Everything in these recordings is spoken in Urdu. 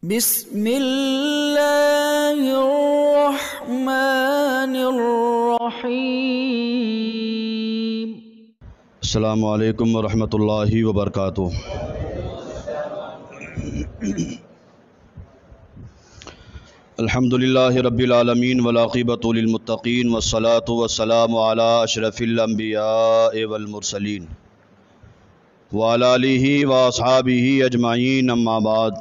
بسم اللہ الرحمن الرحیم۔ السلام علیکم ورحمۃ اللہ وبرکاتہ۔ الحمد للہ رب العالمین والعاقبۃ للمتقین والصلاة والسلام علی اشرف الانبیاء والمرسلین وعلی آلہ واصحابہ اجمعین، اما بعد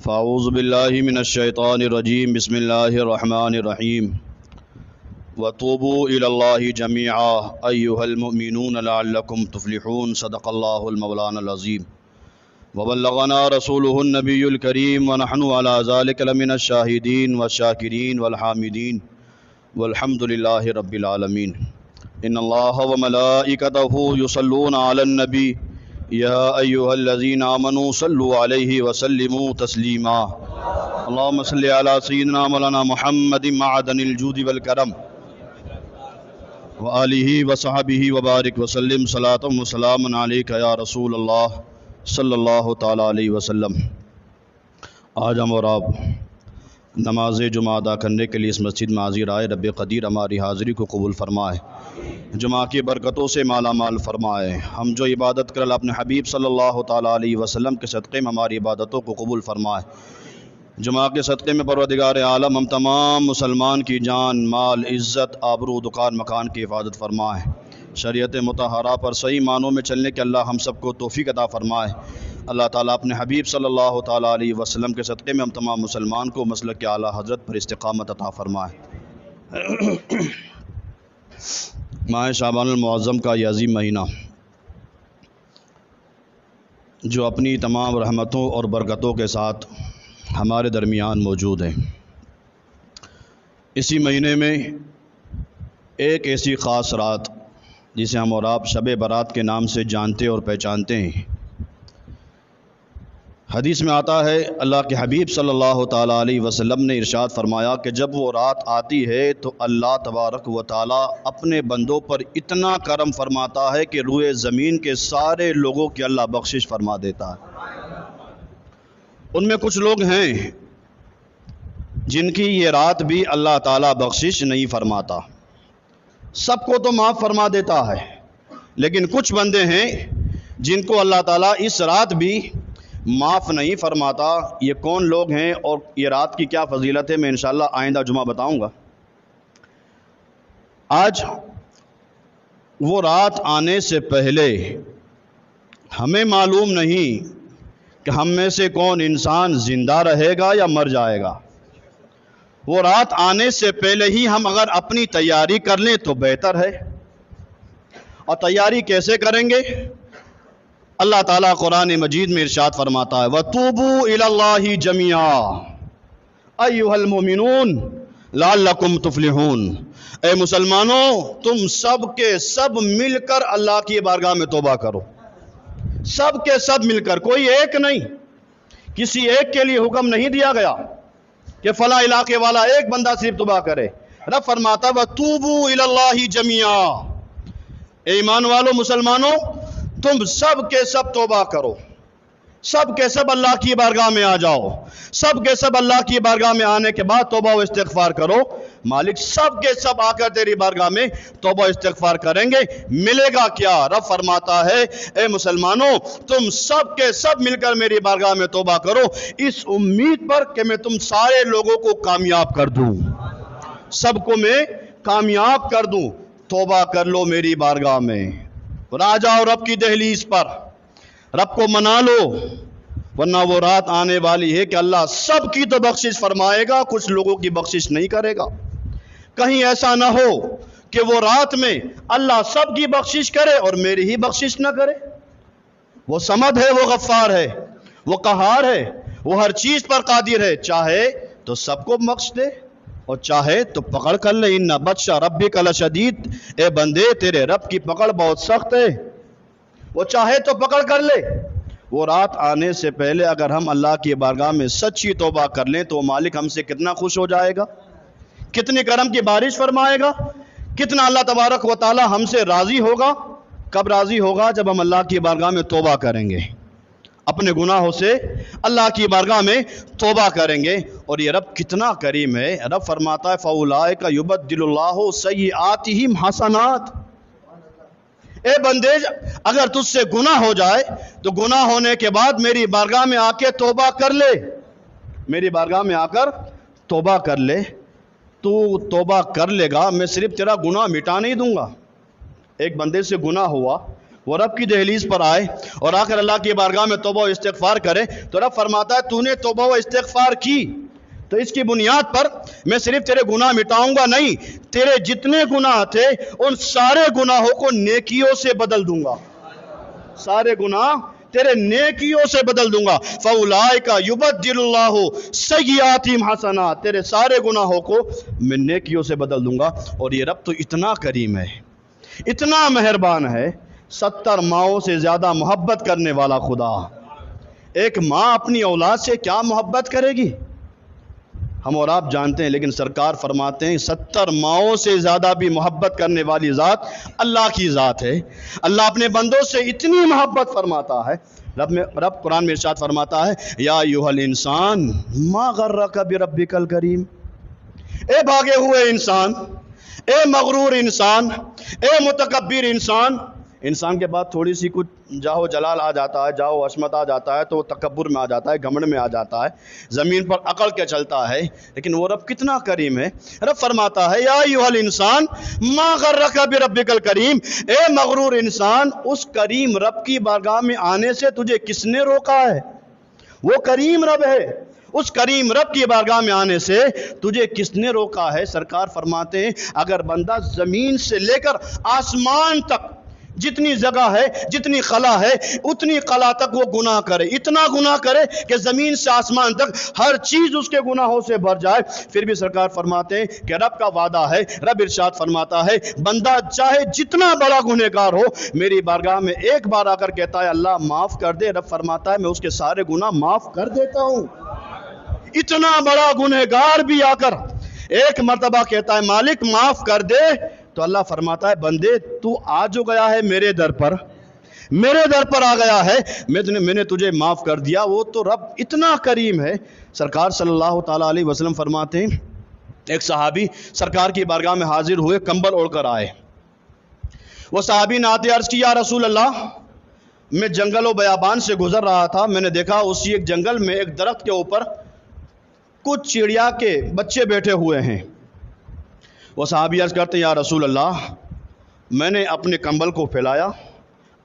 فاعوذ باللہ من الشیطان الرجیم، بسم اللہ الرحمن الرحیم۔ وَتُوبُوا إِلَى اللَّهِ جَمِيعًا أَيُّهَا الْمُؤْمِنُونَ لَعَلَّكُمْ تُفْلِحُونَ صدق اللہ المولانا العظیم وبلغنا رسوله النبی الکریم ونحن على ذلك لمن الشاہدین والشاکرین والحامدین والحمد للہ رب العالمین۔ ان اللہ وملائکتہ یصلون علی النبی یا ایہا الذین آمنوا صلوا علیہ وسلموا تسلیما۔ اللہم صلی علی سیدنا مولانا محمد معدن الجود والکرم وآلہ وصحبہ وبارک وسلم صلاۃ وسلام علیک یا رسول اللہ صلی اللہ تعالیٰ علیہ وسلم۔ آج ہم اور آپ نماز جمعہ ادا کرنے کے لیے اس مسجد میں حاضر آئے۔ رب قدیر ہماری حاضری کو قبول فرمائے، جمعہ کی برکتوں سے مالا مال فرمائے۔ ہم جو عبادت کرل اپنے حبیب صلی اللہ تعالیٰ علیہ وسلم کے صدقے میں ہماری عبادتوں کو قبول فرمائے۔ جمعہ کے صدقے میں پروردگار عالم ہم تمام مسلمان کی جان، مال، عزت، آبرو، دکان، مکان کی حفاظت فرمائے۔ شریعت مطہرہ پر صحیح معنوں میں چلنے کے اللہ ہم سب کو توفیق عطا فرمائے۔ اللہ تعالیٰ اپنے حبیب صلی اللہ تعالیٰ علیہ وسلم کے صدقے میں ہم تمام مسلمان کو مسلک اعلیٰ حضرت پر استقامت عطا فرمائے۔ ماہ شعبان المعظم کا یہ عظیم مہینہ جو اپنی تمام رحمتوں اور برکتوں کے ساتھ ہمارے درمیان موجود ہے، اسی مہینے میں ایک ایسی خاص رات جسے ہم اور آپ شب برات کے نام سے جانتے اور پہچانتے ہیں۔ حدیث میں آتا ہے اللہ کے حبیب صلی اللہ تعالیٰ علیہ وسلم نے ارشاد فرمایا کہ جب وہ رات آتی ہے تو اللہ تبارک و تعالیٰ اپنے بندوں پر اتنا کرم فرماتا ہے کہ روئے زمین کے سارے لوگوں کی اللہ بخشش فرما دیتا ہے۔ ان میں کچھ لوگ ہیں جن کی یہ رات بھی اللہ تعالیٰ بخشش نہیں فرماتا، سب کو تو معاف فرما دیتا ہے، لیکن کچھ بندے ہیں جن کو اللہ تعالیٰ اس رات بھی معاف نہیں فرماتا۔ یہ کون لوگ ہیں اور یہ رات کی کیا فضیلت ہے، میں انشاءاللہ آئندہ جمعہ بتاؤں گا۔ آج وہ رات آنے سے پہلے ہمیں معلوم نہیں کہ ہم میں سے کون انسان زندہ رہے گا یا مر جائے گا۔ وہ رات آنے سے پہلے ہی ہم اگر اپنی تیاری کر لیں تو بہتر ہے۔ اور تیاری کیسے کریں گے؟ اللہ تعالیٰ قرآن مجید میں ارشاد فرماتا ہے وَتُوبُوا إِلَى اللَّهِ جَمِيعًا أَيُّهَا الْمُؤْمِنُونَ لَعَلَّكُمْ تُفْلِحُونَ۔ اے مسلمانوں، تم سب کے سب مل کر اللہ کی بارگاہ میں توبہ کرو، سب کے سب مل کر، کوئی ایک نہیں، کسی ایک کے لیے حکم نہیں دیا گیا کہ فلاں علاقے والا ایک بندہ صرف توبہ کرے۔ رب فرماتا وَتُوبُوا إِلَى اللَّهِ جَمِيعًا، اے ایمان والو مسلمانوں، تم سب کے سب توبہ کرو، سب کے سب اللہ کی بارگاہ میں آ جاؤ، سب کے سب اللہ کی بارگاہ میں آنے کے بعد توبہ و استغفار کرو۔ مالک سب کے سب آ کر تیری بارگاہ میں توبہ و استغفار کریں گے، ملے گا کیا؟ رب فرماتا ہے اے مسلمانوں، تم سب کے سب مل کر میری بارگاہ میں توبہ کرو، اس امید پر کہ میں تم سارے لوگوں کو کامیاب کر دوں، سب کو میں کامیاب کر دوں۔ توبہ کر لو میری بارگاہ میں، آ جاؤ رب کی دہلیز پر، رب کو منا لو، ورنہ وہ رات آنے والی ہے کہ اللہ سب کی تو بخشش فرمائے گا، کچھ لوگوں کی بخشش نہیں کرے گا۔ کہیں ایسا نہ ہو کہ وہ رات میں اللہ سب کی بخشش کرے اور میری ہی بخشش نہ کرے۔ وہ صمد ہے، وہ غفار ہے، وہ قہار ہے، وہ ہر چیز پر قادر ہے، چاہے تو سب کو بخش دے اور چاہے تو پکڑ کر لے۔ ان بطش ربک لشدید، اے بندے تیرے رب کی پکڑ بہت سخت ہے، وہ چاہے تو پکڑ کر لے۔ وہ رات آنے سے پہلے اگر ہم اللہ کی بارگاہ میں سچی توبہ کر لیں تو مالک ہم سے کتنا خوش ہو جائے گا، کتنی کرم کی بارش فرمائے گا، کتنا اللہ تبارک و تعالی ہم سے راضی ہوگا۔ کب راضی ہوگا؟ جب ہم اللہ کی بارگاہ میں توبہ کریں گے، اپنے گناہوں سے اللہ کی بارگاہ میں توبہ کریں گے. اور یہ رب کتنا کریم ہے. رب فرماتا ہے فَأُولَٰئِكَ يُبَدِّلُ اللَّهُ سَيِّئَاتِهِمْ حَسَنَاتٍ. اے بندے اگر تجھ سے گناہ ہو جائے تو گناہ ہونے کے بعد میری بارگاہ میں آ کے توبہ کر لے. میری بارگاہ میں آ کر توبہ کر لے. تو توبہ کر لے گا میں صرف تیرا گناہ مٹا نہیں دوں گا. ایک بندے سے گناہ ہوا, وہ رب کی دہلیز پر آئے اور آ کر اللہ کی بارگاہ میں توبہ و استغفار کرے تو رب فرماتا ہے تو نے توبہ و استغفار کی تو اس کی بنیاد پر میں صرف تیرے گناہ مٹاؤں گا نہیں, تیرے جتنے گناہ تھے ان سارے گناہوں کو نیکیوں سے بدل دوں گا. سارے گناہ تیرے نیکیوں سے بدل دوں گا. فَأُولَٰئِكَ يُبَدِّلُ اللَّهُ سَيِّئَاتِهِمْ حَسَنَاتٍ. تیرے سارے گناہوں کو میں نیکیوں سے بدل دوں گا. اور یہ رب تو اتنا کریم ہے, اتنا مہربان ہے, 70 ماؤں سے زیادہ محبت کرنے والا خدا. ایک ماں اپنی اولاد سے کیا محبت کرے گی ہم اور آپ جانتے ہیں, لیکن سرکار فرماتے ہیں 70 ماؤں سے زیادہ بھی محبت کرنے والی ذات اللہ کی ذات ہے. اللہ اپنے بندوں سے اتنی محبت فرماتا ہے. رب قرآن میں ارشاد فرماتا ہے یا ایھا الانسان ما غرک بربک الکریم. اے بھاگے ہوئے انسان, اے مغرور انسان, اے متکبر انسان. انسان کے بعد تھوڑی سی کچھ جاہو جلال آ جاتا ہے, جاہو عظمت آ جاتا ہے تو وہ تکبر میں آ جاتا ہے, گھمنڈ میں آ جاتا ہے, زمین پر اکڑ کے چلتا ہے. لیکن وہ رب کتنا کریم ہے. رب فرماتا ہے یا ایھا الانسان ما غرک بربک الکریم. اے مغرور انسان, اس کریم رب کی بارگاہ میں آنے سے تجھے کس نے روکا ہے؟ وہ کریم رب ہے. اس کریم رب کی بارگاہ میں آنے سے تجھے کس نے روکا ہے؟ سرکار فرماتے ہیں اگر بندہ زمین سے لے کر آسمان تک جتنی جگہ ہے, جتنی خلا ہے, اتنی خلا تک وہ گناہ کرے, اتنا گناہ کرے کہ زمین سے آسمان تک ہر چیز اس کے گناہوں سے بھر جائے, پھر بھی سرکار فرماتے ہیں کہ رب کا وعدہ ہے. رب ارشاد فرماتا ہے بندہ چاہے جتنا بڑا گنہگار ہو میری بارگاہ میں ایک بار آ کر کہتا ہے اللہ معاف کر دے, رب فرماتا ہے میں اس کے سارے گناہ معاف کر دیتا ہوں. اتنا بڑا گنہگار بھی آ کر ایک مرتبہ کہتا ہے مالک معاف کر دے تو اللہ فرماتا ہے بندے تو آ جو گیا ہے میرے در پر آ گیا ہے, میں نے تجھے معاف کر دیا. وہ تو رب اتنا کریم ہے. سرکار صلی اللہ تعالیٰ علیہ وسلم فرماتے ہیں ایک صحابی سرکار کی بارگاہ میں حاضر ہوئے, کمبل اوڑھ کر آئے. وہ صحابی نے آتے عرض کی یا رسول اللہ میں جنگل و بیابان سے گزر رہا تھا, میں نے دیکھا اسی ایک جنگل میں ایک درخت کے اوپر کچھ چڑیا کے بچے بیٹھے ہوئے ہیں. وہ صحابی عرض کرتے ہیں یا رسول اللہ میں نے اپنے کمبل کو پھیلایا,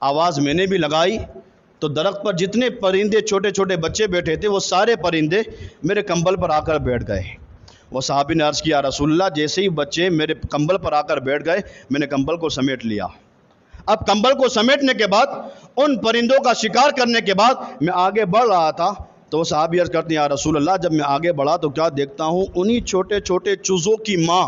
آواز میں نے بھی لگائی تو درخت پر جتنے پرندے چھوٹے چھوٹے بچے بیٹھے تھے وہ سارے پرندے میرے کمبل پر آ کر بیٹھ گئے. وہ صحابی نے عرض کیا رسول اللہ جیسے ہی بچے میرے کمبل پر آ کر بیٹھ گئے میں نے کمبل کو سمیٹ لیا. اب کمبل کو سمیٹنے کے بعد ان پرندوں کا شکار کرنے کے بعد میں آگے بڑھ رہا تھا تو وہ صحابی عرض کرتے ہیں یا رسول اللہ جب میں آگے بڑھا تو کیا دیکھتا ہوں انہی چھوٹے چھوٹے چوزوں کی ماں,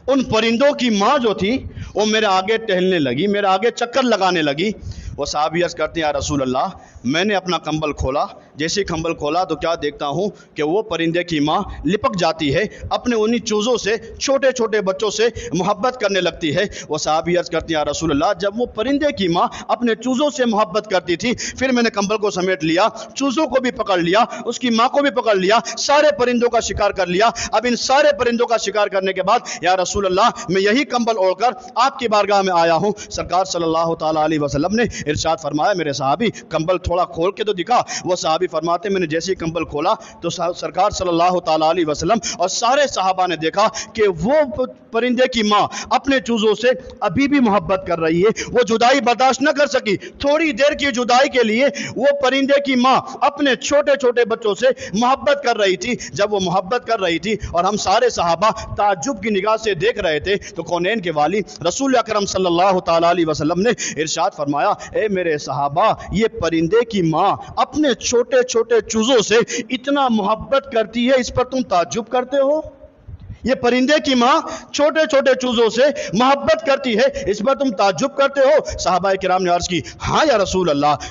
ان پرندوں کی ماں جو تھی وہ میرے آگے ٹہلنے لگی, میرے آگے چکر لگانے لگی. وہ صحابی عرض کرتے ہیں یا رسول اللہ میں نے اپنا کمبل کھولا, جیسے ہی کمبل کھولا تو کیا دیکھتا ہوں کہ وہ پرندے کی ماں لپک جاتی ہے, اپنے انہی چوزوں سے چھوٹے چھوٹے بچوں سے محبت کرنے لگتی ہے. وہ صحابی عرض کرتے ہیں یا رسول اللہ جب وہ پرندے کی ماں اپنے چوزوں سے محبت کرتی تھی پھر میں نے کمبل کو سمیٹ لیا, چوزوں کو بھی پکڑ لیا, اس کی ماں کو بھی پکڑ لیا, سارے پرندوں کا شکار کر لیا. اب ان سارے پرندوں کا شکار کرنے کے بعد یا رسول اللہ میں یہی کمبل اوڑھ کر آپ کی بارگاہ میں آیا ہوں. سرکار صلی اللہ تعالیٰ علیہ وسلم نے ارشاد فرمایا میرے صحابی کمبل تھوڑا کھول کے تو دکھا. وہ صحابی فرماتے میں نے جیسے ہی کمبل کھولا تو سرکار صلی اللہ تعالیٰ علیہ وسلم اور سارے صحابہ نے دیکھا کہ وہ پرندے کی ماں اپنے چوزوں سے ابھی بھی محبت کر رہی ہے. وہ جدائی برداشت نہ کر سکی, تھوڑی دیر کی جدائی کے لیے وہ پرندے کی ماں اپنے چھوٹے چھوٹے بچوں سے محبت کر رہی تھی. جب وہ محبت کر رہی تھی اور ہم سارے صحابہ تعجب کی نگاہ سے دیکھ رہے تھے تو کونین کے والی رسول اکرم صلی اللہ تعالیٰ علیہ وسلم نے ارشاد فرمایا اے میرے صحابہ یہ پرندے کی ماں اپنے چھوٹے چھوٹے چوزوں سے اتنا محبت کرتی ہے, اس پر تم تعجب کرتے ہو؟ یہ پرندے کی ماں چھوٹے چھوٹے چوزوں سے محبت کرتی ہے, اس پر تم تعجب کرتے ہو؟ صحابہ کرام نے عرض کی ہاں یا رسول اللہ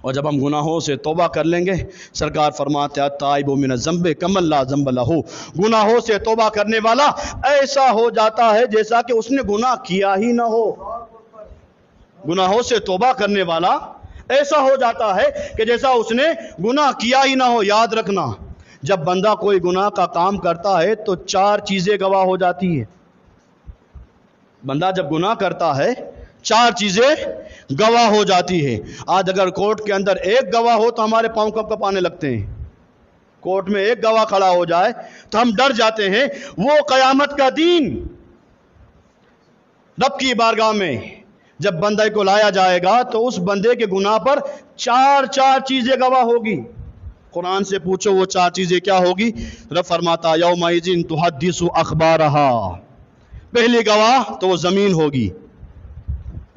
اور جب ہم گناہوں سے توبہ کر لیں گے، سرکار فرماتے ہیں تائب من الذنب کمن لا ذنب لہ، گناہوں سے توبہ کرنے والا ایسا ہو جاتا ہے جیسا کہ اس نے گناہ کیا ہی نہ ہو۔ گناہوں سے توبہ کرنے والا ایسا ہو جاتا ہے کہ جیسا اس نے گناہ کیا ہی نہ ہو۔ یاد رکھنا، جب بندہ کوئی گناہ کا کام کرتا ہے تو 4 چیزیں گواہ ہو جاتی ہے۔ بندہ جب گناہ کرتا ہے 4 چیزیں گواہ ہو جاتی ہے۔ آج اگر کورٹ کے اندر ایک گواہ ہو تو ہمارے پاؤں کب کب آنے لگتے ہیں۔ کورٹ میں ایک گواہ کھڑا ہو جائے تو ہم ڈر جاتے ہیں۔ وہ قیامت کا دن رب کی بارگاہ میں جب بندے کو لایا جائے گا تو اس بندے کے گناہ پر 4 چیزیں گواہ ہوگی۔ قرآن سے پوچھو وہ 4 چیزیں کیا ہوگی؟ رب فرماتا یومئذ تحدث اخبارہا، پہلی گواہ تو وہ زمین ہوگی۔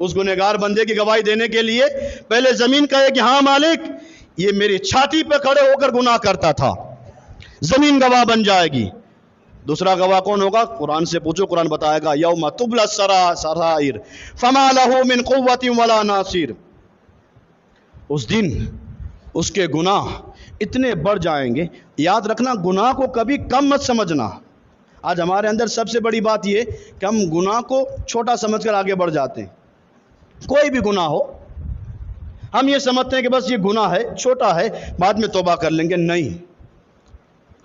اس گنہگار بندے کی گواہی دینے کے لیے پہلے زمین کہے کہ ہاں مالک یہ میری چھاتی پہ کھڑے ہو کر گناہ کرتا تھا، زمین گواہ بن جائے گی۔ دوسرا گواہ کون ہوگا؟ قرآن سے پوچھو، قرآن بتائے گا یوم تبلی السرائر فما لہ من قوت ولا ناصر، اس دن اس کے گناہ اتنے بڑھ جائیں گے۔ یاد رکھنا گناہ کو کبھی کم مت سمجھنا۔ آج ہمارے اندر سب سے بڑی بات یہ کہ ہم گناہ کو چھوٹا سمجھ کر آگے بڑھ جاتے ہیں۔ کوئی بھی گناہ ہو ہم یہ سمجھتے ہیں کہ بس یہ گناہ ہے، چھوٹا ہے، بعد میں توبہ کر لیں گے۔ نہیں،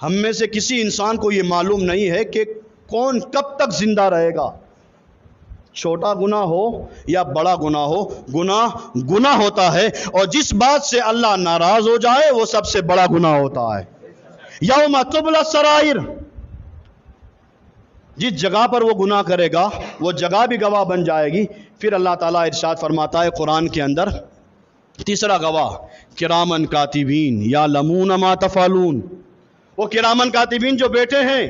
ہم میں سے کسی انسان کو یہ معلوم نہیں ہے کہ کون کب تک زندہ رہے گا۔ چھوٹا گناہ ہو یا بڑا گناہ ہو، گناہ گناہ ہوتا ہے، اور جس بات سے اللہ ناراض ہو جائے وہ سب سے بڑا گناہ ہوتا ہے۔ یوم تبلی السرائر، جس جگہ پر وہ گناہ کرے گا وہ جگہ بھی گواہ بن جائے گی۔ پھر اللہ تعالیٰ ارشاد فرماتا ہے قرآن کے اندر، تیسرا گواہ کرامن کاتبین یعلمون ما تفعلون، وہ کرامن کاتبین جو بیٹھے ہیں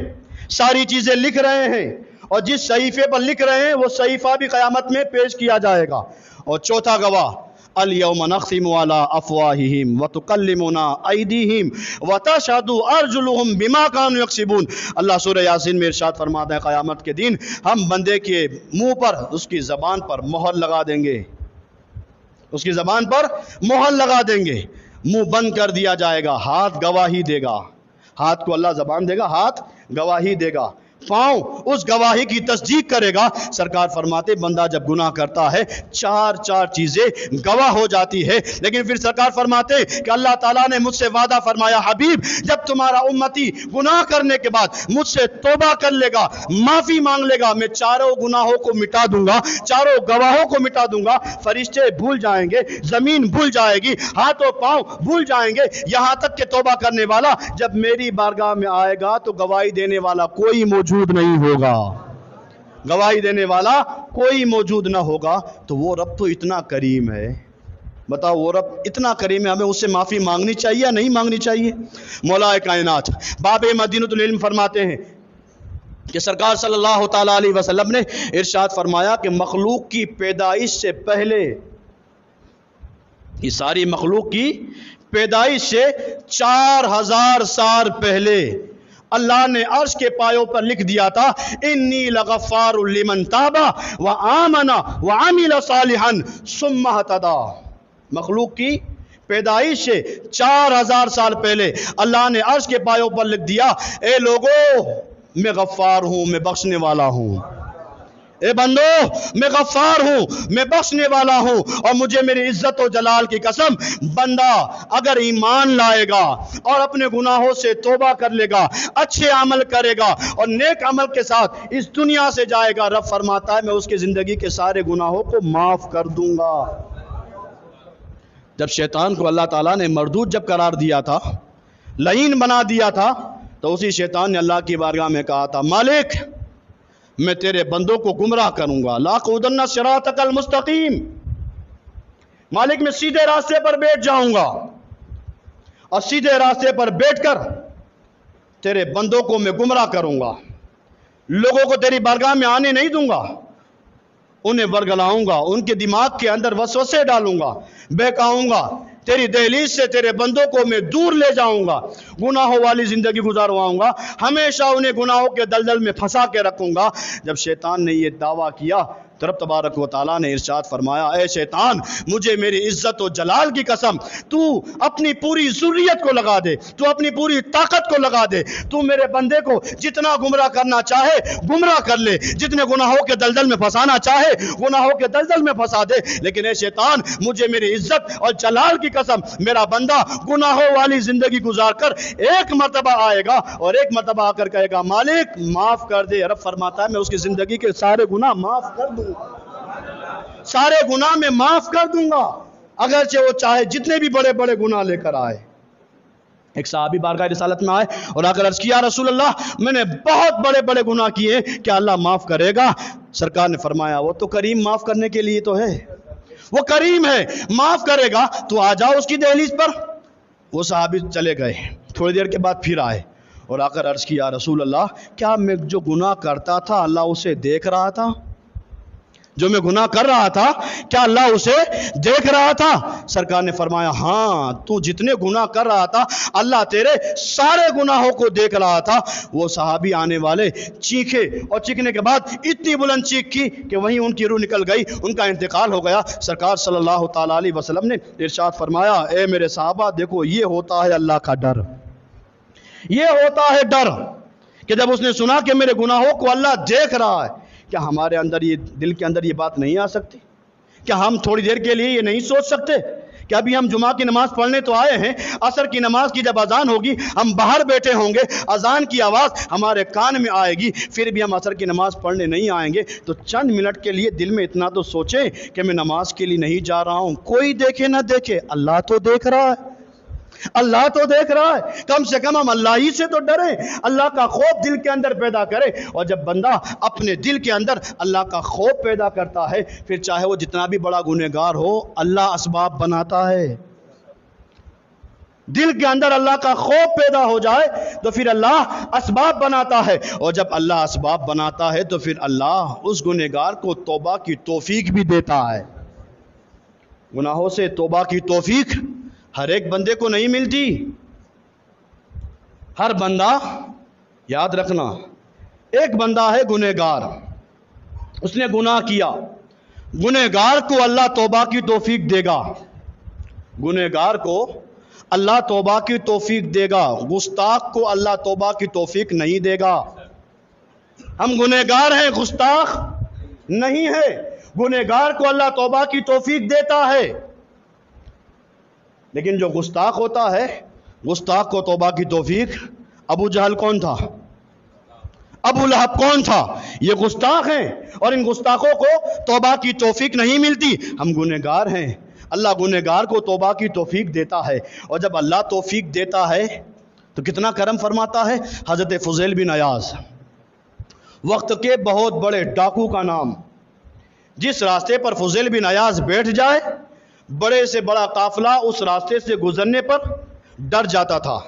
ساری چیزیں لکھ رہے ہیں، اور جس صحیفے پر لکھ رہے ہیں وہ صحیفہ بھی قیامت میں پیش کیا جائے گا۔ اور چوتھا گواہ الیوم نختم علی افواہہم وتکلمنا ایدیہم وتشہد ارجلہم بما کانوا یکسبون۔ اللہ سورہ یاسین میں ارشاد فرماتا ہے قیامت کے دن ہم بندے کے منہ پر، اس کی زبان پر مہر لگا دیں گے، اس کی زبان پر مہر لگا دیں گے، منہ بند کر دیا جائے گا، ہاتھ گواہی دے گا۔ ہاتھ کو اللہ زبان دے گا، ہاتھ گواہی دے گا، پاؤں اس گواہی کی تصدیق کرے گا۔ سرکار فرماتے بندہ جب گناہ کرتا ہے 4 چیزیں گواہ ہو جاتی ہے۔ لیکن پھر سرکار فرماتے کہ اللہ تعالیٰ نے مجھ سے وعدہ فرمایا حبیب جب تمہارا امتی گناہ کرنے کے بعد مجھ سے توبہ کر لے گا، معافی مانگ لے گا، میں 4 گناہوں کو مٹا دوں گا، 4 گواہوں کو مٹا دوں گا۔ فرشتے بھول جائیں گے، زمین بھول جائے گی، ہاتھ و پاؤں بھول جائیں گے، یہاں تک کہ توبہ کرنے والا جب میری بارگاہ میں آئے گا تو گواہی دینے والا کوئی موجود نہیں ہوگا، گواہی دینے والا کوئی موجود نہ ہوگا۔ تو وہ رب تو اتنا کریم ہے، بتاؤ وہ رب اتنا کریم ہے، ہمیں اس سے معافی مانگنی چاہیے یا نہیں مانگنی چاہیے؟ مولا کائنات باب مدینۃ العلم فرماتے ہیں کہ سرکار صلی اللہ تعالیٰ علیہ وسلم نے ارشاد فرمایا کہ مخلوق کی پیدائش سے پہلے، یہ ساری مخلوق کی پیدائش سے 4000 سال پہلے اللہ نے عرش کے پایوں پر لکھ دیا تھا انی لغفار لمن تاب وآمن وعمل صالحا ثم اہتدی۔ مخلوق کی پیدائش سے 4000 سال پہلے اللہ نے عرش کے پایوں پر لکھ دیا اے لوگو میں غفار ہوں، میں بخشنے والا ہوں، اے بندو میں غفار ہوں، میں بخشنے والا ہوں، اور مجھے میری عزت و جلال کی قسم بندہ اگر ایمان لائے گا اور اپنے گناہوں سے توبہ کر لے گا، اچھے عمل کرے گا اور نیک عمل کے ساتھ اس دنیا سے جائے گا، رب فرماتا ہے میں اس کی زندگی کے سارے گناہوں کو معاف کر دوں گا۔ جب شیطان کو اللہ تعالیٰ نے مردود جب قرار دیا تھا، لعین بنا دیا تھا، تو اسی شیطان نے اللہ کی بارگاہ میں کہا تھا مالک میں تیرے بندوں کو گمراہ کروں گا، لاقعدن صراطک المستقیم، مالک میں سیدھے راستے پر بیٹھ جاؤں گا، اور سیدھے راستے پر بیٹھ کر تیرے بندوں کو میں گمراہ کروں گا، لوگوں کو تیری بارگاہ میں آنے نہیں دوں گا، انہیں ورگلاؤں گا، ان کے دماغ کے اندر وسوسے ڈالوں گا، بہکاؤں گا، تیری دہلیز سے تیرے بندوں کو میں دور لے جاؤں گا، گناہوں والی زندگی گزارواؤں گا، ہمیشہ انہیں گناہوں کے دلدل میں پھنسا کے رکھوں گا۔ جب شیطان نے یہ دعویٰ کیا تو رب تبارک و تعالیٰ نے ارشاد فرمایا اے شیطان مجھے میری عزت و جلال کی قسم تو اپنی پوری ذریت کو لگا دے, تو اپنی پوری طاقت کو لگا دے, تو میرے بندے کو جتنا گمراہ کرنا چاہے گمراہ کر لے, جتنے گناہوں کے دلدل میں پھنسانا چاہے گناہوں کے دلدل میں پھنسا دے, لیکن اے شیطان مجھے میری عزت اور جلال کی قسم میرا بندہ گناہوں والی زندگی گزار کر ایک مرتبہ آئے گا اور ایک مرتبہ آ کر کہے گا مالک معاف کر دے. رب فرماتا ہے میں اس کی زندگی کے سارے گناہ معاف کر دوں گا, سارے گناہ میں معاف کر دوں گا, اگرچہ وہ چاہے جتنے بھی بڑے بڑے گناہ لے کر آئے. ایک صحابی بارگاہ رسالت میں آئے اور آ کر عرض کیا رسول اللہ میں نے بہت بڑے بڑے گناہ کیے, کیا اللہ معاف کرے گا؟ سرکار نے فرمایا وہ تو کریم معاف کرنے کے لیے تو ہے, وہ کریم ہے معاف کرے گا, تو آ جاؤ اس کی دہلیز پر. وہ صحابی چلے گئے, تھوڑی دیر کے بعد پھر آئے اور آ کر عرض کیا رسول اللہ کیا میں جو گناہ کرتا تھا اللہ اسے دیکھ رہا تھا؟ جو میں گناہ کر رہا تھا کیا اللہ اسے دیکھ رہا تھا؟ سرکار نے فرمایا ہاں تو جتنے گناہ کر رہا تھا اللہ تیرے سارے گناہوں کو دیکھ رہا تھا. وہ صحابی آنے والے چیخے اور چیخنے کے بعد اتنی بلند چیخ کی کہ وہیں ان کی روح نکل گئی, ان کا انتقال ہو گیا. سرکار صلی اللہ تعالیٰ علیہ وسلم نے ارشاد فرمایا اے میرے صحابہ دیکھو یہ ہوتا ہے اللہ کا ڈر, یہ ہوتا ہے ڈر کہ جب اس نے سنا کہ میرے گناہوں کو اللہ دیکھ رہا ہے, کیا ہمارے اندر یہ دل کے اندر یہ بات نہیں آ سکتی؟ کیا ہم تھوڑی دیر کے لیے یہ نہیں سوچ سکتے کہ ابھی ہم جمعہ کی نماز پڑھنے تو آئے ہیں, عصر کی نماز کی جب اذان ہوگی ہم باہر بیٹھے ہوں گے, اذان کی آواز ہمارے کان میں آئے گی, پھر بھی ہم عصر کی نماز پڑھنے نہیں آئیں گے, تو چند منٹ کے لیے دل میں اتنا تو سوچیں کہ میں نماز کے لیے نہیں جا رہا ہوں, کوئی دیکھے نہ دیکھے اللہ تو دیکھ رہا ہے, اللہ تو دیکھ رہا ہے, کم سے کم ہم اللہ ہی سے تو ڈریں, اللہ کا خوف دل کے اندر پیدا کرے. اور جب بندہ اپنے دل کے اندر اللہ کا خوف پیدا کرتا ہے پھر چاہے وہ جتنا بھی بڑا گنہگار ہو اللہ اسباب بناتا ہے. دل کے اندر اللہ کا خوف پیدا ہو جائے تو پھر اللہ اسباب بناتا ہے, اور جب اللہ اسباب بناتا ہے تو پھر اللہ اس گنہگار کو توبہ کی توفیق بھی دیتا ہے. گناہوں سے توبہ کی توفیق ہر ایک بندے کو نہیں ملتی. ہر بندہ, یاد رکھنا, ایک بندہ ہے گنہگار, اس نے گناہ کیا, گنہگار کو اللہ توبہ کی توفیق دے گا, گنہگار کو اللہ توبہ کی توفیق دے گا, گستاخ کو اللہ توبہ کی توفیق نہیں دے گا. ہم گنہگار ہیں, گستاخ نہیں ہے, گنہگار کو اللہ توبہ کی توفیق دیتا ہے. لیکن جو گستاخ ہوتا ہے, گستاخ کو توبہ کی توفیق, ابو جہل کون تھا, ابو لہب کون تھا, یہ گستاخ ہیں اور ان گستاخوں کو توبہ کی توفیق نہیں ملتی. ہم گنہگار ہیں, اللہ گنہگار کو توبہ کی توفیق دیتا ہے, اور جب اللہ توفیق دیتا ہے تو کتنا کرم فرماتا ہے. حضرت فضیل بن عیاض, وقت کے بہت بڑے ڈاکو کا نام, جس راستے پر فضیل بن عیاض بیٹھ جائے بڑے سے بڑا قافلہ اس راستے سے گزرنے پر ڈر جاتا تھا.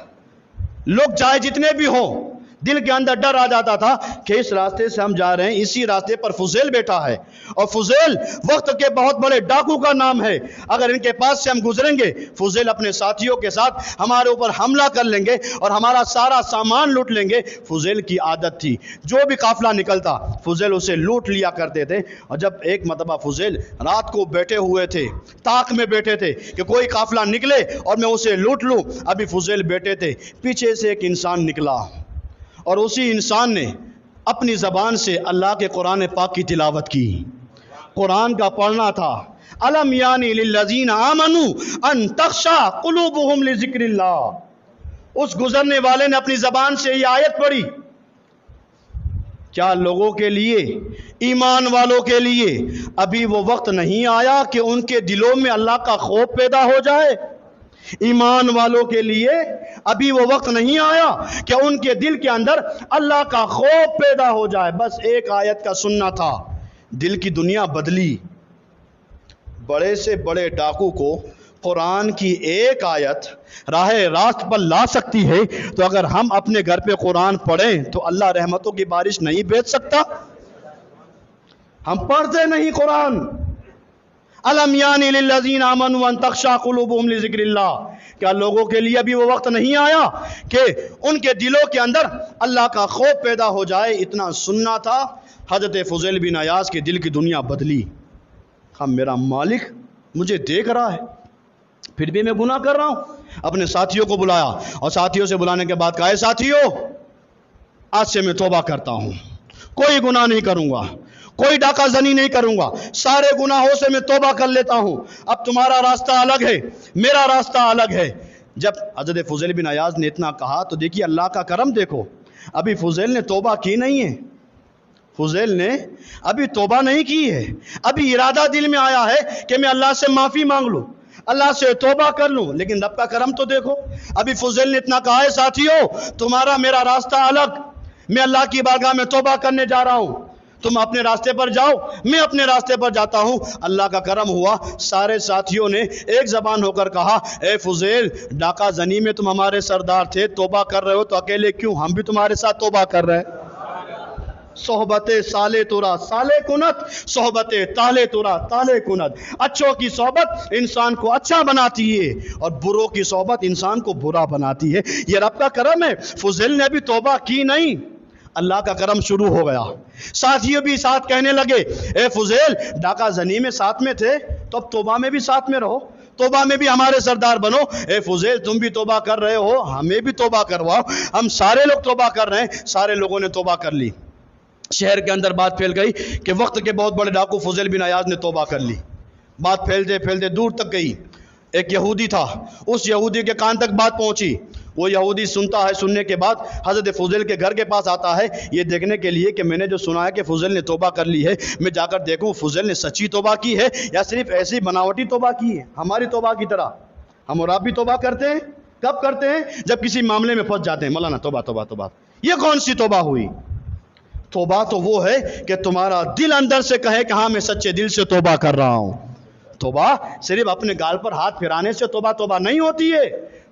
لوگ چاہے جتنے بھی ہوں دل کے اندر ڈر آ جاتا تھا کہ اس راستے سے ہم جا رہے ہیں, اسی راستے پر فضیل بیٹھا ہے, اور فضیل وقت کے بہت بڑے ڈاکو کا نام ہے. اگر ان کے پاس سے ہم گزریں گے فضیل اپنے ساتھیوں کے ساتھ ہمارے اوپر حملہ کر لیں گے اور ہمارا سارا سامان لوٹ لیں گے. فضیل کی عادت تھی جو بھی قافلہ نکلتا فضیل اسے لوٹ لیا کرتے تھے. اور جب ایک مرتبہ فضیل رات کو بیٹھے ہوئے تھے, طاق میں بیٹھے تھے کہ کوئی قافلہ نکلے اور میں اسے لوٹ لوں, ابھی فضیل بیٹھے تھے, پیچھے سے ایک انسان نکلا اور اسی انسان نے اپنی زبان سے اللہ کے قرآن پاک کی تلاوت کی. قرآن کا پڑھنا تھا, الم یانی للذین آمنوا ان تخشع قلوبہم لذکر اللہ. اس گزرنے والے نے اپنی زبان سے یہ آیت پڑھی. کیا لوگوں کے لیے, ایمان والوں کے لیے ابھی وہ وقت نہیں آیا کہ ان کے دلوں میں اللہ کا خوف پیدا ہو جائے؟ ایمان والوں کے لیے ابھی وہ وقت نہیں آیا کہ ان کے دل کے اندر اللہ کا خوف پیدا ہو جائے. بس ایک آیت کا سننا تھا, دل کی دنیا بدلی. بڑے سے بڑے ڈاکو کو قرآن کی ایک آیت راہ راست پر لا سکتی ہے, تو اگر ہم اپنے گھر پہ قرآن پڑھیں تو اللہ رحمتوں کی بارش نہیں بھیج سکتا؟ ہم پڑھتے نہیں قرآن. الم یانی للذین آمنوا ان تخشع قلوبہم لذکر اللہ. کیا لوگوں کے لیے ابھی وہ وقت نہیں آیا کہ ان کے دلوں کے اندر اللہ کا خوف پیدا ہو جائے؟ اتنا سننا تھا. حضرت فضیل بن عیاض کے دل کی دنیا بدلی. کہا میرا مالک مجھے دیکھ رہا ہے پھر بھی میں گناہ کر رہا ہوں. اپنے ساتھیوں کو بلایا اور ساتھیوں سے بلانے کے بعد کہا اے ساتھیوں آج سے میں توبہ کرتا ہوں, کوئی گناہ نہیں کروں گا, کوئی ڈاکہ زنی نہیں کروں گا, سارے گناہوں سے میں توبہ کر لیتا ہوں. اب تمہارا راستہ الگ ہے, میرا راستہ الگ ہے. جب حضرت فضیل بن عیاض نے اتنا کہا تو دیکھیے اللہ کا کرم دیکھو, ابھی فضیل نے توبہ کی نہیں ہے, فضیل نے ابھی توبہ نہیں کی ہے, ابھی ارادہ دل میں آیا ہے کہ میں اللہ سے معافی مانگ لوں, اللہ سے توبہ کر لوں. لیکن رب کا کرم تو دیکھو, ابھی فضیل نے اتنا کہا ہے ساتھیوں تمہارا میرا راستہ الگ, میں اللہ کی بارگاہ میں توبہ کرنے جا رہا ہوں, تم اپنے راستے پر جاؤ میں اپنے راستے پر جاتا ہوں. اللہ کا کرم ہوا, سارے ساتھیوں نے ایک زبان ہو کر کہا اے فضیل ڈاکہ زنی میں تم ہمارے سردار تھے, توبہ کر رہے ہو تو اکیلے کیوں, ہم بھی تمہارے ساتھ توبہ کر رہے ہیں. صحبت سالے تورا سالے کنت, صحبت تالے تورا تالے کنت. اچھوں کی صحبت انسان کو اچھا بناتی ہے اور بروں کی صحبت انسان کو برا بناتی ہے. یہ رب کا کرم ہے. فضیل نے ابھی توبہ کی نہیں, اللہ کا کرم شروع ہو گیا. ساتھیوں بھی ساتھ کہنے لگے اے فضیل ڈاکہ زنی میں ساتھ میں تھے تو اب توبہ میں بھی ساتھ میں رہو, توبہ میں بھی ہمارے سردار بنو. اے فضیل تم بھی توبہ کر رہے ہو, ہمیں بھی توبہ کرواؤ. ہم سارے لوگ توبہ کر رہے ہیں. سارے لوگوں نے توبہ کر لی. شہر کے اندر بات پھیل گئی کہ وقت کے بہت بڑے ڈاکو فضیل بن عیاض نے توبہ کر لی. بات پھیلتے پھیلتے دور تک گئی. ایک یہودی تھا, اس یہودی کے کان تک بات پہنچی. وہ یہودی سنتا ہے, سننے کے بعد حضرت فضیل کے گھر کے پاس آتا ہے یہ دیکھنے کے لیے کہ میں نے جو سنا ہے کہ فضیل نے توبہ کر لی ہے, میں جا کر دیکھوں فضیل نے سچی توبہ کی ہے یا صرف ایسی بناوٹی توبہ کی ہے, ہماری توبہ کی طرح. ہم اور آپ بھی توبہ کرتے ہیں, کب کرتے ہیں, جب کسی معاملے میں پھنس جاتے ہیں. مولانا توبہ توبہ توبہ, یہ کون سی توبہ ہوئی؟ توبہ تو وہ ہے کہ تمہارا دل اندر سے کہے کہ ہاں میں سچے دل سے توبہ کر رہا ہوں. توبہ صرف اپنے گال پر ہاتھ پھرانے سے توبہ نہیں ہوتی ہے.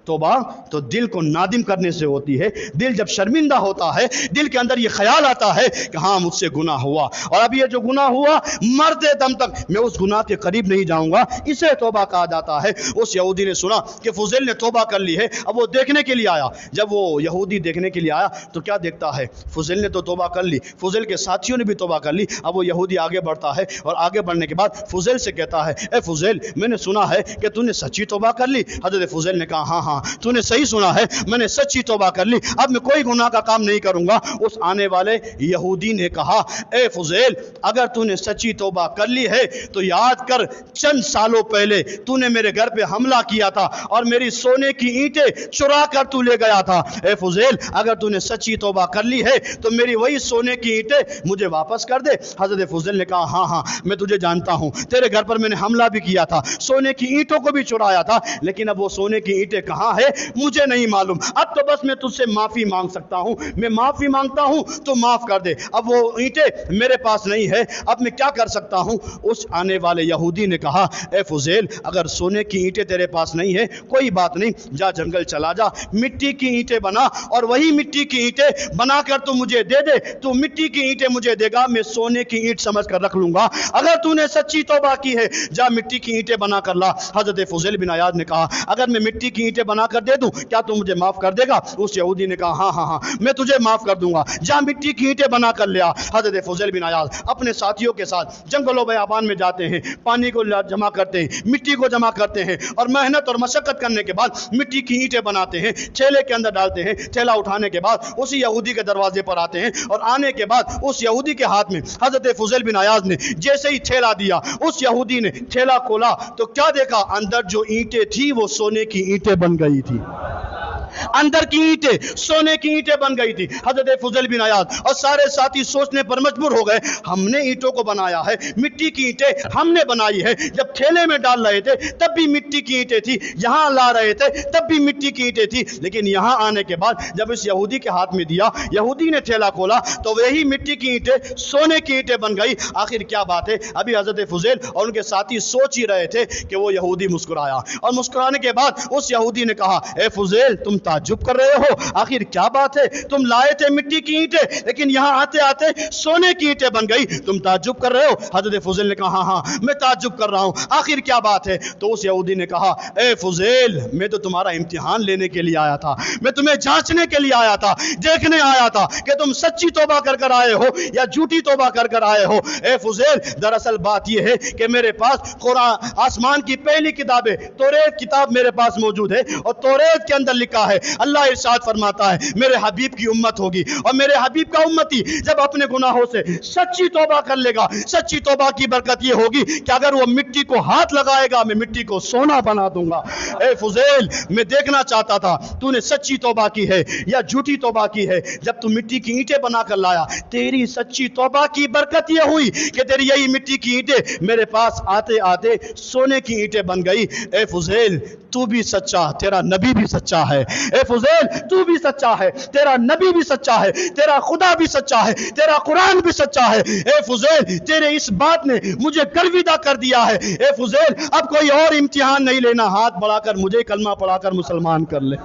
توبہ تو دل کو نادم کرنے سے ہوتی ہے. دل جب شرمندہ ہوتا ہے, دل کے اندر یہ خیال آتا ہے کہ ہاں مجھ سے گناہ ہوا, اور اب یہ جو گناہ ہوا مرتے دم تک میں اس گناہ کے قریب نہیں جاؤں گا, اسے توبہ کہا جاتا ہے. اس یہودی نے سنا کہ فضیل نے توبہ کر لی ہے, اب وہ دیکھنے کے لیے آیا. جب وہ یہودی دیکھنے کے لیے آیا تو کیا دیکھتا ہے, فضیل نے تو توبہ کر لی, فضیل کے ساتھیوں نے بھی توبہ کر لی. اب وہ یہودی آگے بڑھتا ہے اور آگے بڑھنے کے بعد فضیل سے کہتا ہے اے فضیل میں نے سنا ہے کہ تو نے سچی توبہ کر لی. حضرت فضیل نے کہا ہاں ہاں تو نے صحیح سنا ہے, میں نے سچی توبہ کر لی, اب میں کوئی گناہ کا کام نہیں کروں گا. اس آنے والے یہودی نے کہا اے فضیل اگر تو نے سچی توبہ کر لی ہے تو یاد کر چند سالوں پہلے تو نے میرے گھر پہ حملہ کیا تھا اور میری سونے کی اینٹیں چرا کر تو لے گیا تھا. اے فضیل اگر تو نے سچی توبہ کر لی ہے تو میری وہی سونے کی اینٹیں مجھے واپس کر دے. حضرت فضیل نے کہا ہاں ہاں میں تجھے جانتا ہوں, تیرے گھر پر میں نے حملہ بھی کیا تھا, سونے کی اینٹوں کو بھی چرایا تھا, لیکن اب وہ سونے کی اینٹیں کہاں ہے مجھے نہیں معلوم. اب تو بس میں تجھ سے معافی مانگ سکتا ہوں, میں معافی مانگتا ہوں تو معاف کر دے. اب وہ اینٹیں میرے پاس نہیں ہے, اب میں کیا کر سکتا ہوں. اس آنے والے یہودی نے کہا اے فضیل اگر سونے کی اینٹیں تیرے پاس نہیں ہے کوئی بات نہیں, جا جنگل چلا جا, مٹی کی اینٹیں بنا اور وہی مٹی کی اینٹیں بنا کر تو مجھے دے دے. تو مٹی کی اینٹیں مجھے دے گا, میں سونے کی اینٹ سمجھ کر رکھ لوں گا. اگر تو نے سچی توبہ کی ہے جا مٹی کی اینٹیں بنا کر لا. حضرت فضیل بن عیاض نے کہا اگر میں مٹی کی اینٹیں بنا کر دے دوں کیا تو مجھے معاف کر دے گا؟ اس یہودی نے کہا ہاں ہاں ہاں میں تجھے معاف کر دوں گا, جا مٹی کی اینٹیں بنا کر لیا. حضرت فضیل بن عیاض اپنے ساتھیوں کے ساتھ جنگل و بیابان میں جاتے ہیں, پانی کو جمع کرتے ہیں, مٹی کو جمع کرتے ہیں اور محنت اور مشقت کرنے کے بعد مٹی کی اینٹیں بناتے ہیں, ٹھیلے کے اندر ڈالتے ہیں. ٹھیلا اٹھانے کے بعد اسی یہودی کے دروازے پر آتے ہیں اور آنے کے بعد اس یہودی کے ہاتھ میں حضرت فضیل بن عیاض نے جیسے ہی ٹھیلا دیا, اس یہودی نے ٹھیلا کھولا تو کیا دیکھا, اندر جو اینٹیں تھی وہ سونے کی اینٹیں بن گئی تھی. اندر کی اینٹیں سونے کی اینٹیں بن گئی تھی. حضرت فضیل بن عیاض اور سارے ساتھی سوچنے پر مجبور ہو گئے, ہم نے اینٹوں کو بنایا ہے, مٹی کی اینٹیں ہم نے بنائی ہے, جب ٹھیلے میں ڈال رہے تھے تب بھی مٹی کی اینٹیں تھی, یہاں لا رہے تھے تب بھی مٹی کی اینٹیں تھی, لیکن یہاں آنے کے بعد جب اس یہودی کے ہاتھ میں دیا, یہودی نے ٹھیلا کھولا تو وہی مٹی کی اینٹیں سونے کی اینٹیں بن گئی. آخر کیا بات ہے, ابھی حضرت فضیل اور ان کے ساتھی سوچ ہی رہے تھے کہ وہ یہودی مسکرایا, اور مسکرانے کے بعد اس یہودی نے کہا اے فضیل تم تعجب کر رہے ہو آخر کیا بات ہے؟ تم لائے تھے مٹی کی اینٹیں لیکن یہاں آتے آتے سونے کی اینٹیں بن گئی، تم تعجب کر رہے ہو؟ حضرت فضیل نے کہا ہاں میں تعجب کر رہا ہوں، آخر کیا بات ہے؟ تو اس یہودی نے کہا اے فضیل میں تو تمہارا امتحان لینے کے لیے آیا تھا، میں تمہیں جانچنے کے لیے آیا تھا، دیکھنے آیا تھا کہ تم سچی توبہ کر کر آئے ہو یا جھوٹی توبہ کر کر آئے ہو۔ اے فضیل دراصل بات یہ ہے کہ میرے پاس قرآن آسمان کی پہلی کتاب ہے، توریت کتاب میرے پاس موجود ہے، اور توریت کے اندر لکھا ہے اللہ ارشاد فرماتا ہے میرے حبیب کی امت ہوگی، اور میرے حبیب کا امتی جب اپنے گناہوں سے سچی توبہ کر لے گا، سچی توبہ کی برکت یہ ہوگی کہ اگر وہ مٹی کو ہاتھ لگائے گا میں مٹی کو سونا بنا دوں گا۔ اے فضیل میں دیکھنا چاہتا تھا تو نے سچی توبہ کی ہے یا جھوٹی توبہ کی ہے۔ جب تو مٹی کی اینٹیں بنا کر لایا تیری سچی توبہ کی برکت یہ ہوئی کہ تیری یہی مٹی کی اینٹیں میرے پاس آتے آتے سونے کی اینٹیں بن گئی۔ اے فضیل تو بھی سچا، تیرا نبی بھی سچا ہے۔ اے فضیل تو بھی سچا ہے، تیرا نبی بھی سچا ہے، تیرا خدا بھی سچا ہے، تیرا قرآن بھی سچا ہے۔ اے فضیل تیرے اس بات نے مجھے گرویدہ کر دیا ہے۔ اے فضیل اب کوئی اور امتحان نہیں لینا، ہاتھ بڑھا کر مجھے کلمہ پڑھا کر مسلمان کر لے۔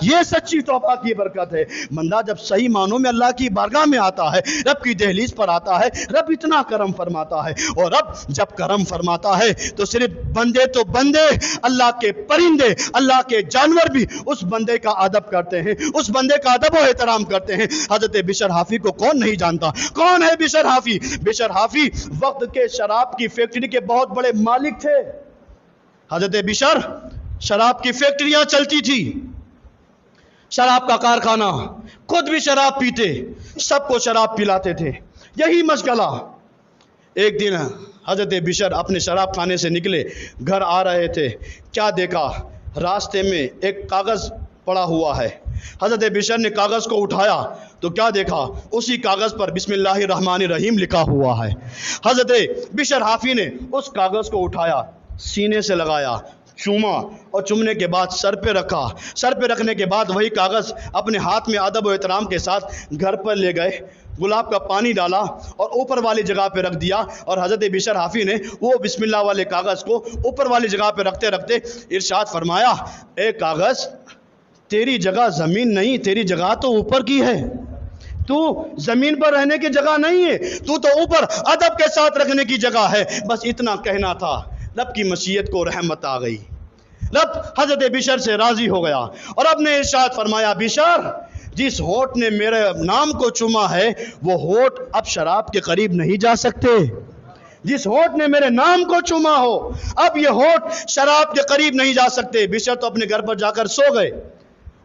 یہ سچی توبہ کی برکت ہے۔ بندہ جب صحیح معنوں میں اللہ کی بارگاہ میں آتا ہے، رب کی دہلیز پر آتا ہے، رب اتنا کرم فرماتا ہے، اور رب جب کرم فرماتا ہے تو صرف بندے تو بندے، اللہ کے پرندے، اللہ کے جانور بھی اس بندے کا ادب کرتے ہیں، اس بندے کا ادب و احترام کرتے ہیں۔ حضرت بشر حافی کو کون نہیں جانتا؟ کون ہے بشر حافی؟ بشر حافی وقت کے شراب کی فیکٹری کے بہت بڑے مالک تھے۔ حضرت بشر شراب کی فیکٹریاں چلتی تھی، شراب کا کارخانہ، خود بھی شراب پیتے، سب کو شراب پلاتے تھے، یہی مشغلہ۔ ایک دن حضرت بشر اپنے شراب خانے سے نکلے، گھر آ رہے تھے، کیا دیکھا راستے میں ایک کاغذ پڑا ہوا ہے۔ حضرت بشر نے کاغذ کو اٹھایا تو کیا دیکھا اسی کاغذ پر بسم اللہ الرحمن الرحیم لکھا ہوا ہے۔ حضرت بشر حافی نے اس کاغذ کو اٹھایا، سینے سے لگایا، چوما، اور چومنے کے بعد سر پہ رکھا، سر پہ رکھنے کے بعد وہی کاغذ اپنے ہاتھ میں ادب و احترام کے ساتھ گھر پر لے گئے، گلاب کا پانی ڈالا اور اوپر والی جگہ پہ رکھ دیا، اور حضرت بشر حافی نے وہ بسم اللہ والے کاغذ کو اوپر والی جگہ پہ رکھتے رکھتے ارشاد فرمایا اے کاغذ تیری جگہ زمین نہیں، تیری جگہ تو اوپر کی ہے، تو زمین پر رہنے کی جگہ نہیں ہے، تو اوپر ادب کے ساتھ رکھنے کی جگہ ہے۔ بس اتنا کہنا تھا، رب کی مشیت کو رحمت آ گئی، رب حضرت بشر سے راضی ہو گیا، اور اب نے ارشاد فرمایا بشر جس ہونٹ نے میرے نام کو چوما ہے وہ ہونٹ اب شراب کے قریب نہیں جا سکتے، جس ہونٹ نے میرے نام کو چوما ہو اب یہ ہونٹ شراب کے قریب نہیں جا سکتے۔ بشر تو اپنے گھر پر جا کر سو گئے۔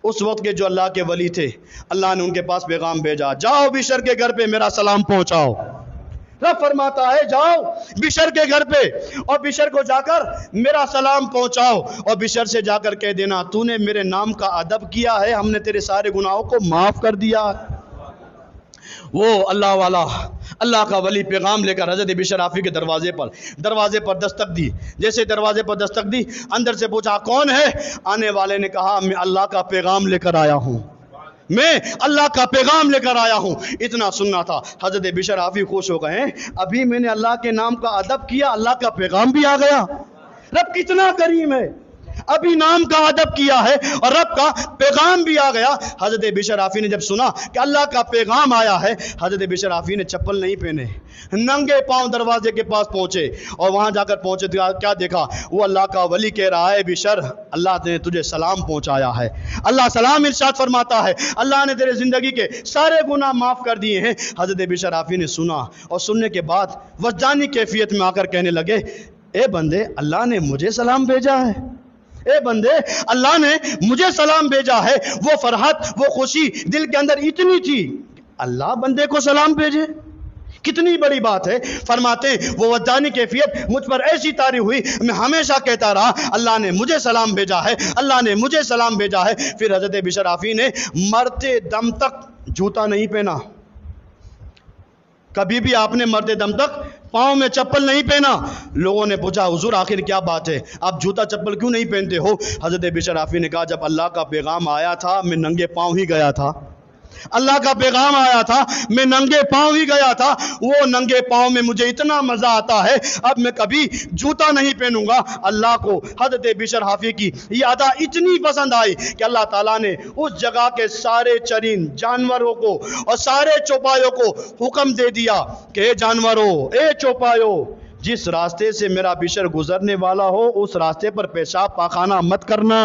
اس وقت کے جو اللہ کے ولی تھے اللہ نے ان کے پاس پیغام بھیجا، جاؤ بشر کے گھر پہ میرا سلام پہنچاؤ۔ رب فرماتا ہے جاؤ بشر کے گھر پہ اور بشر کو جا کر میرا سلام پہنچاؤ، اور بشر سے جا کر کہہ دینا تو نے میرے نام کا ادب کیا ہے، ہم نے تیرے سارے گناہوں کو معاف کر دیا۔ وہ اللہ والا، اللہ کا ولی پیغام لے کر حضرت بشر حافی کے دروازے پر دستک دی۔ جیسے دروازے پر دستک دی اندر سے پوچھا کون ہے؟ آنے والے نے کہا میں اللہ کا پیغام لے کر آیا ہوں، میں اللہ کا پیغام لے کر آیا ہوں۔ اتنا سننا تھا، حضرت بشر حافی خوش ہو گئے، ابھی میں نے اللہ کے نام کا ادب کیا، اللہ کا پیغام بھی آ گیا۔ رب کتنا کریم ہے، ابھی نام کا ادب کیا ہے اور رب کا پیغام بھی آ گیا۔ حضرت بشر حافی نے جب سنا کہ اللہ کا پیغام آیا ہے، حضرت بشر حافی نے چپل نہیں پہنے، ننگے پاؤں دروازے کے پاس پہنچے، اور وہاں جا کر پہنچے کیا دیکھا وہ اللہ کا ولی کہہ رہا ہے بشر اللہ نے تجھے سلام پہنچایا ہے، اللہ سلام ارشاد فرماتا ہے، اللہ نے تیرے زندگی کے سارے گناہ معاف کر دیے ہیں۔ حضرت بشر حافی نے سنا، اور سننے کے بعد وجدانی کیفیت میں آ کر کہنے لگے اے بندے اللہ نے مجھے سلام بھیجا ہے، اے بندے اللہ نے مجھے سلام بھیجا ہے۔ وہ فرحت، وہ خوشی دل کے اندر اتنی تھی، اللہ بندے کو سلام بھیجے، کتنی بڑی بات ہے۔ فرماتے ہیں وہ وجدانی کیفیت مجھ پر ایسی طاری ہوئی، میں ہمیشہ کہتا رہا اللہ نے مجھے سلام بھیجا ہے، اللہ نے مجھے سلام بھیجا ہے۔ پھر حضرت بشر حافی نے مرتے دم تک جوتا نہیں پہنا، کبھی بھی آپ نے مرتے دم تک پاؤں میں چپل نہیں پہنا۔ لوگوں نے پوچھا حضور آخر کیا بات ہے، آپ جوتا چپل کیوں نہیں پہنتے ہو؟ حضرت بشر حافی نے کہا جب اللہ کا پیغام آیا تھا میں ننگے پاؤں ہی گیا تھا، اللہ کا پیغام آیا تھا، میں ننگے پاؤں ہی گیا تھا، وہ ننگے پاؤں میں مجھے اتنا مزہ آتا ہے اب میں کبھی جوتا نہیں پہنوں گا۔ اللہ کو حضرت بشر حافی کی یہ ادا اتنی پسند آئی کہ اللہ تعالیٰ نے اس جگہ کے سارے چرند جانوروں کو اور سارے چوپایوں کو حکم دے دیا کہ اے جانوروں، اے چوپایوں، جس راستے سے میرا بشر گزرنے والا ہو اس راستے پر پیشاب پاخانہ مت کرنا،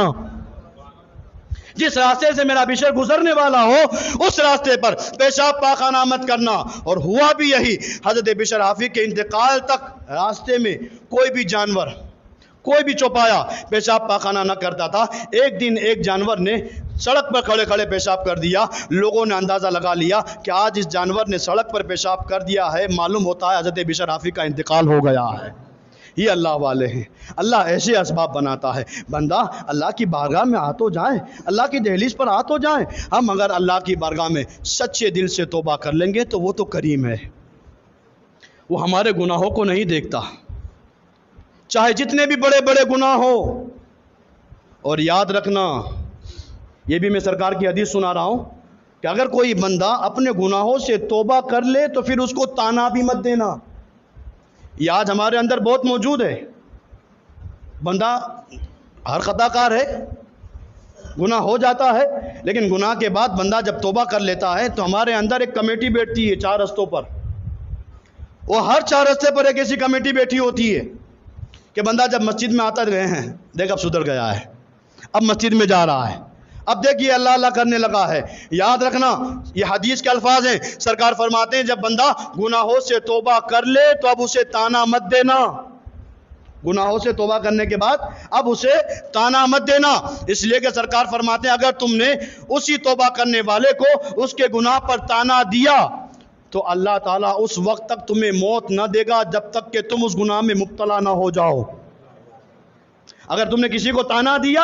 جس راستے سے میرا بشر گزرنے والا ہو اس راستے پر پیشاب پاخانہ مت کرنا۔ اور ہوا بھی یہی، حضرت بشر حافی کے انتقال تک راستے میں کوئی بھی جانور، کوئی بھی چوپایا پیشاب پاخانہ نہ کرتا تھا۔ ایک دن ایک جانور نے سڑک پر کھڑے کھڑے پیشاب کر دیا، لوگوں نے اندازہ لگا لیا کہ آج اس جانور نے سڑک پر پیشاب کر دیا ہے، معلوم ہوتا ہے حضرت بشر حافی کا انتقال ہو گیا ہے۔ یہ اللہ والے ہیں، اللہ ایسے اسباب بناتا ہے۔ بندہ اللہ کی بارگاہ میں آ تو جائیں، اللہ کی دہلیز پر آ تو جائیں۔ ہم اگر اللہ کی بارگاہ میں سچے دل سے توبہ کر لیں گے تو وہ تو کریم ہے، وہ ہمارے گناہوں کو نہیں دیکھتا، چاہے جتنے بھی بڑے بڑے گناہ ہو۔ اور یاد رکھنا، یہ بھی میں سرکار کی حدیث سنا رہا ہوں کہ اگر کوئی بندہ اپنے گناہوں سے توبہ کر لے تو پھر اس کو تانا بھی مت دینا۔ یہ آج ہمارے اندر بہت موجود ہے، بندہ ہر خطا کار ہے، گناہ ہو جاتا ہے، لیکن گناہ کے بعد بندہ جب توبہ کر لیتا ہے تو ہمارے اندر ایک کمیٹی بیٹھتی ہے 4 رستوں پر، وہ ہر 4 رستے پر ایک ایسی کمیٹی بیٹھی ہوتی ہے کہ بندہ جب مسجد میں آتا گئے ہیں، دیکھ اب سدھر گیا ہے، اب مسجد میں جا رہا ہے، اب دیکھیے اللہ اللہ کرنے لگا ہے۔ یاد رکھنا یہ حدیث کے الفاظ ہیں، سرکار فرماتے ہیں جب بندہ گناہوں سے توبہ کر لے تو اب اسے تانا مت دینا، گناہوں سے توبہ کرنے کے بعد اب اسے تانا مت دینا، اس لیے کہ سرکار فرماتے ہیں اگر تم نے اسی توبہ کرنے والے کو اس کے گناہ پر تانا دیا تو اللہ تعالیٰ اس وقت تک تمہیں موت نہ دے گا جب تک کہ تم اس گناہ میں مبتلا نہ ہو جاؤ۔ اگر تم نے کسی کو تانا دیا،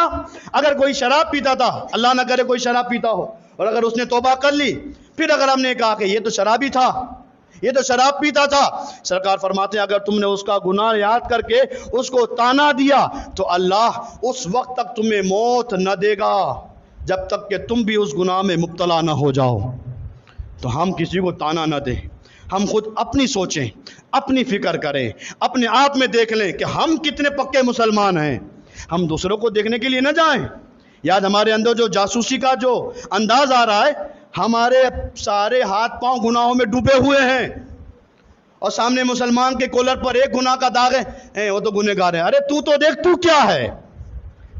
اگر کوئی شراب پیتا تھا، اللہ نہ کرے کوئی شراب پیتا ہو، اور اگر اس نے توبہ کر لی، پھر اگر ہم نے کہا کہ یہ تو شرابی تھا، یہ تو شراب پیتا تھا، سرکار فرماتے ہیں اگر تم نے اس کا گناہ یاد کر کے اس کو تانا دیا تو اللہ اس وقت تک تمہیں موت نہ دے گا جب تک کہ تم بھی اس گناہ میں مبتلا نہ ہو جاؤ۔ تو ہم کسی کو تانا نہ دیں، ہم خود اپنی سوچیں، اپنی فکر کریں، اپنے آپ میں دیکھ لیں کہ ہم کتنے پکے مسلمان ہیں، ہم دوسروں کو دیکھنے کے لیے نہ جائیں۔ یاد ہمارے اندر جو جاسوسی کا جو انداز آ رہا ہے، ہمارے سارے ہاتھ پاؤں گناہوں میں ڈوبے ہوئے ہیں، اور سامنے مسلمان کے کولر پر ایک گناہ کا داغ ہے، وہ تو گنہگار ہے، ارے تو دیکھ تو کیا ہے،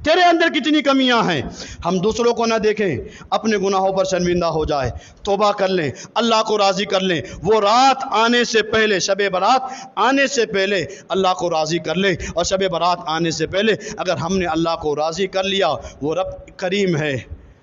تیرے اندر کتنی کمیاں ہیں۔ ہم دوسروں کو نہ دیکھیں، اپنے گناہوں پر شرمندہ ہو جائے، توبہ کر لیں، اللہ کو راضی کر لیں، وہ رات آنے سے پہلے، شب برات آنے سے پہلے اللہ کو راضی کر لیں، اور شب برات آنے سے پہلے اگر ہم نے اللہ کو راضی کر لیا، وہ رب کریم ہے،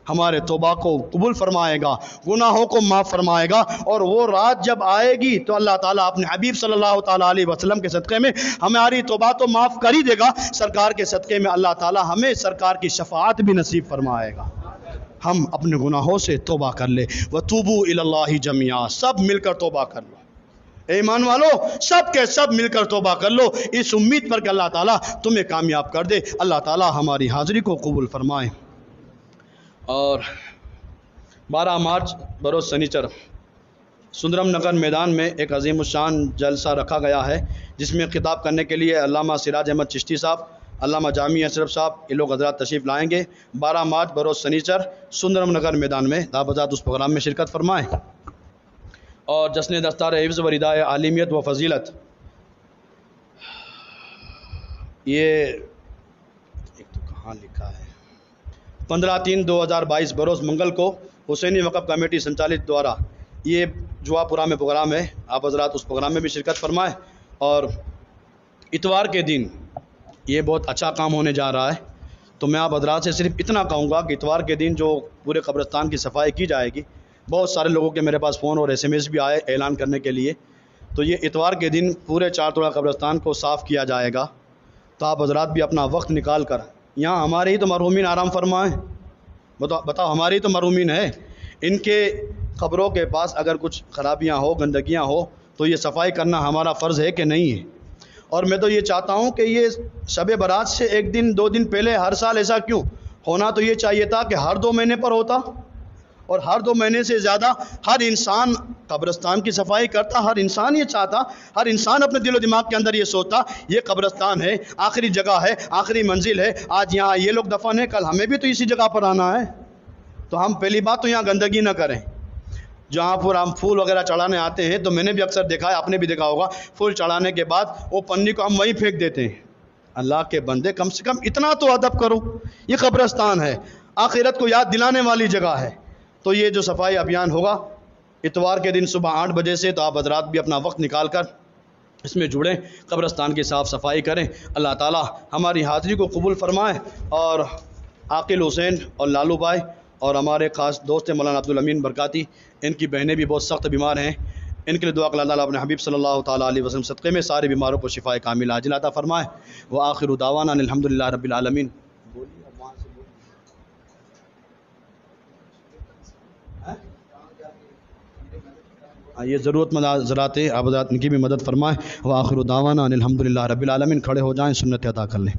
ہمارے توبہ کو قبول فرمائے گا، گناہوں کو معاف فرمائے گا، اور وہ رات جب آئے گی تو اللہ تعالیٰ اپنے حبیب صلی اللہ تعالیٰ علیہ وسلم کے صدقے میں ہماری توبہ تو معاف کر ہی دے گا، سرکار کے صدقے میں اللہ تعالیٰ ہمیں سرکار کی شفاعت بھی نصیب فرمائے گا۔ ہم اپنے گناہوں سے توبہ کر لے، وَتُوبُوا إِلَى اللَّهِ جَمِيعًا، سب مل کر توبہ کر لو، ایمان والو سب کے سب مل کر توبہ کر لو، اس امید پر کہ اللہ تعالیٰ تمہیں کامیاب کر دے۔ اللہ تعالیٰ ہماری حاضری کو قبول فرمائے۔ اور 12 مارچ بروز سنیچر سندرم نگر میدان میں ایک عظیم الشان جلسہ رکھا گیا ہے، جس میں خطاب کرنے کے لیے علامہ سراج احمد چشتی صاحب، علامہ جامی اشرف صاحب، یہ لوگ حضرات تشریف لائیں گے۔ 12 مارچ بروز سنیچر سندرم نگر میدان میں دابزاد اس پروگرام میں شرکت فرمائیں۔ اور جشن دستار حفظ و ردائے عالمیت و فضیلت، یہ ایک تو کہاں لکھا ہے، 15/3/2022 بروز منگل کو حسینی وقف کمیٹی سنچالت دوارا یہ جوا پورا میں پروگرام ہے، آپ حضرات اس پروگرام میں بھی شرکت فرمائیں۔ اور اتوار کے دن یہ بہت اچھا کام ہونے جا رہا ہے، تو میں آپ حضرات سے صرف اتنا کہوں گا کہ اتوار کے دن جو پورے قبرستان کی صفائی کی جائے گی، بہت سارے لوگوں کے میرے پاس فون اور SMS بھی آئے اعلان کرنے کے لیے، تو یہ اتوار کے دن پورے 4 توڑا قبرستان کو صاف کیا جائے گا، تو آپ حضرات بھی اپنا وقت نکال کر، یہاں ہمارے ہی تو مرحومین آرام فرمائیں، بتاؤ ہماری تو مرحومین ہیں، ان کے قبروں کے پاس اگر کچھ خرابیاں ہو، گندگیاں ہو، تو یہ صفائی کرنا ہمارا فرض ہے کہ نہیں ہے۔ اور میں تو یہ چاہتا ہوں کہ یہ شب برات سے 1 دن 2 دن پہلے ہر سال ایسا کیوں ہونا، تو یہ چاہیے تھا کہ ہر 2 مہینے پر ہوتا، اور ہر 2 مہینے سے زیادہ ہر انسان قبرستان کی صفائی کرتا. ہر انسان یہ چاہتا, ہر انسان اپنے دل و دماغ کے اندر یہ سوچتا یہ قبرستان ہے, آخری جگہ ہے, آخری منزل ہے. آج یہاں یہ لوگ دفن ہیں, کل ہمیں بھی تو اسی جگہ پر آنا ہے. تو ہم پہلی بات تو یہاں گندگی نہ کریں. جہاں پر ہم پھول وغیرہ چڑھانے آتے ہیں تو میں نے بھی اکثر دیکھا ہے, آپ نے بھی دیکھا ہوگا, پھول چڑھانے کے بعد وہ پنی کو ہم وہیں پھینک دیتے ہیں. اللہ کے بندے کم سے کم اتنا تو ادب کرو. یہ قبرستان ہے, آخرت کو یاد دلانے والی جگہ ہے. تو یہ جو صفائی ابھیان ہوگا اتوار کے دن صبح 8 بجے سے, تو آپ حضرات بھی اپنا وقت نکال کر اس میں جڑیں, قبرستان کی صاف صفائی کریں. اللہ تعالی ہماری حاضری کو قبول فرمائے. اور عاقل حسین اور لالو بھائی اور ہمارے خاص دوست مولانا عبدالامین برکاتی, ان کی بہنیں بھی بہت سخت بیمار ہیں, ان کے لیے دعا کہ اللہ تعالیٰ اپنے حبیب صلی اللہ تعالیٰ علیہ وسلم صدقے میں سارے بیماروں کو شفائے کامل عاجل عطا فرمائے. وآخر دعوانا الحمدللہ رب العالمین. یہ ضرورت مند حضرات ہیں, آپ حضرات ان کی بھی مدد فرمائیں. وآخر دعوانا الحمدللہ رب العالمین. کھڑے ہو جائیں, سنت ادا کر لیں.